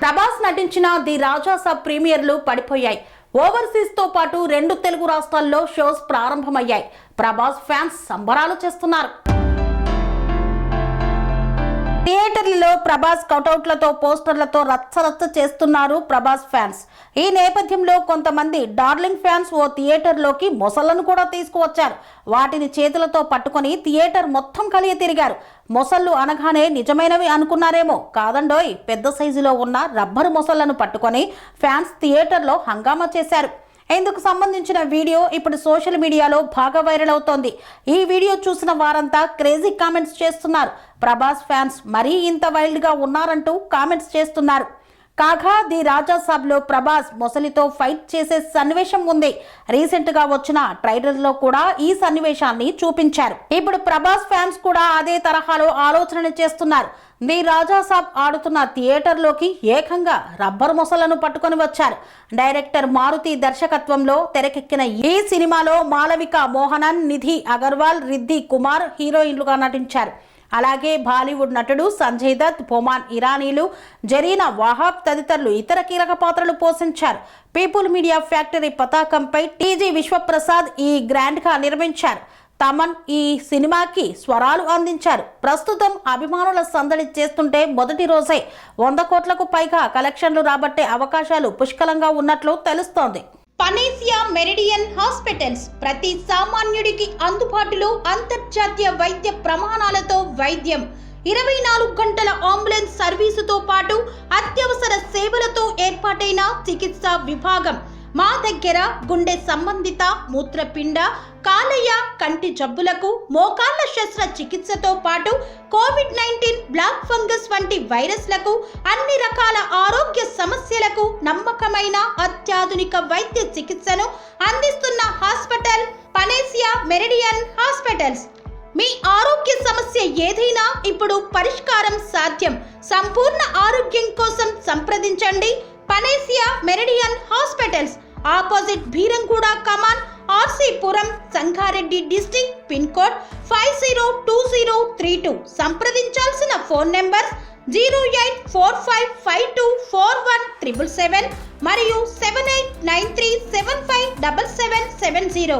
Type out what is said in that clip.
ప్రభాస్ నటించిన ది రాజాసాబ్ ప్రీమియర్లు పడిపోయాయి. ఓవర్సీస్ తో పాటు 2 తెలుగు రాష్ట్రాల్లో షోస్ ప్రారంభమయ్యాయి. ప్రభాస్ ఫ్యాన్స్ సంబరాలు చేస్తున్నారు. థియేటర్లలో ప్రభాస్ కటౌట్లతో పోస్టర్లతో రచ్చరచ్చ చేస్తున్నారు ప్రభాస్ ఫ్యాన్స్. ఈ నేపథ్యంలో కొంతమంది డార్లింగ్ ఫ్యాన్స్ ఓ థియేటర్లోకి మొసళ్లను కూడా తీసుకువచ్చారు. వాటిని చేతులతో పట్టుకొని థియేటర్ మొత్తం కలియ తిరిగారు. మొసళ్ళు అనగానే నిజమైనవి అనుకున్నారేమో, కాదండోయ్, పెద్ద సైజులో ఉన్న రబ్బరు మొసళ్లను పట్టుకొని ఫ్యాన్స్ థియేటర్లో హంగామా చేశారు. ఇందుకు సంబంధించిన వీడియో ఇప్పుడు సోషల్ మీడియాలో బాగా వైరల్ అవుతోంది. ఈ వీడియో చూసిన వారంతా క్రేజీ కామెంట్స్ చేస్తున్నారు. ప్రభాస్ ఫ్యాన్స్ మరీ ఇంత వైల్డ్ గా ఉన్నారంటూ కామెంట్స్ చేస్తున్నారు. కాగా ది రాజాసాబ్ లో ప్రభాస్ మొసలితో ఫైట్ చేసే సన్నివేశం ఉంది. రీసెంట్ గా వచ్చిన ట్రైలర్ లో కూడా ఈ సన్నివేశాన్ని చూపించారు. ఇప్పుడు ప్రభాస్ ఫ్యాన్స్ కూడా అదే తరహాలో ఆలోచనలు చేస్తున్నారు. ది రాజాసాబ్ ఆడుతున్న థియేటర్ లోకి ఏకంగా రబ్బర్ మొసలను పట్టుకొని వచ్చారు. డైరెక్టర్ మారుతి దర్శకత్వంలో తెరకెక్కిన ఈ సినిమాలో మాలవిక మోహనన్, నిధి అగర్వాల్, రిద్ధి కుమార్ హీరోయిన్లుగా నటించారు. అలాగే బాలీవుడ్ నటుడు సంజయ్ దత్, బొమాన్ ఇరానీలు, జరీనా వాహాబ్ తదితరులు ఇతర కీలక పాత్రలు పోషించారు. పీపుల్ మీడియా ఫ్యాక్టరీ పతాకంపై టీజీ విశ్వప్రసాద్ ఈ గ్రాండ్ గా నిర్మించారు. తమన్ ఈ సినిమాకి స్వరాలు అందించారు. ప్రస్తుతం అభిమానుల సందడి చేస్తుంటే మొదటి రోజే 100 కోట్లకు పైగా కలెక్షన్లు రాబట్టే అవకాశాలు పుష్కలంగా ఉన్నట్లు తెలుస్తోంది. పనేసియా మెరిడియన్ హాస్పిటల్స్ ప్రతి సామాన్యుడికి అందుబాటులో అంతర్జాతీయ వైద్య ప్రమాణాలతో వైద్యం, 24 గంటల అంబులెన్స్ సర్వీసుతో పాటు అత్యవసర సేవలతో ఏర్పాటైన చికిత్సా విభాగం. మా దగ్గర గుండె సంబంధిత, మూత్రపిండ, కాలేయ, కంటి జబ్బులకు, మోకాళ్ల శస్త్ర చికిత్సతో పాటు కోవిడ్-19, బ్లాక్ ఫంగస్ వంటి వైరస్లకు, అన్ని రకాల ఆరోగ్య సమస్యలకు నమ్మకమైన అత్యాధునిక వైద్య చికిత్సను అందిస్తున్న హాస్పిటల్ పనేసియా మెరిడియన్ హాస్పిటల్స్. మీ ఆరోగ్య సమస్య ఏదైనా ఇప్పుడు పరిష్కారం సాధ్యం. సంపూర్ణ ఆరోగ్యం కోసం సంప్రదించండి Panacea Meridian hospitals, opposite Bheeramguda Kaman, RC Puram, Sangareddy district, pin code 502032. సంప్రదించాల్సిన ఫోన్ నెంబర్ 0845524177 మరియు 7893757770.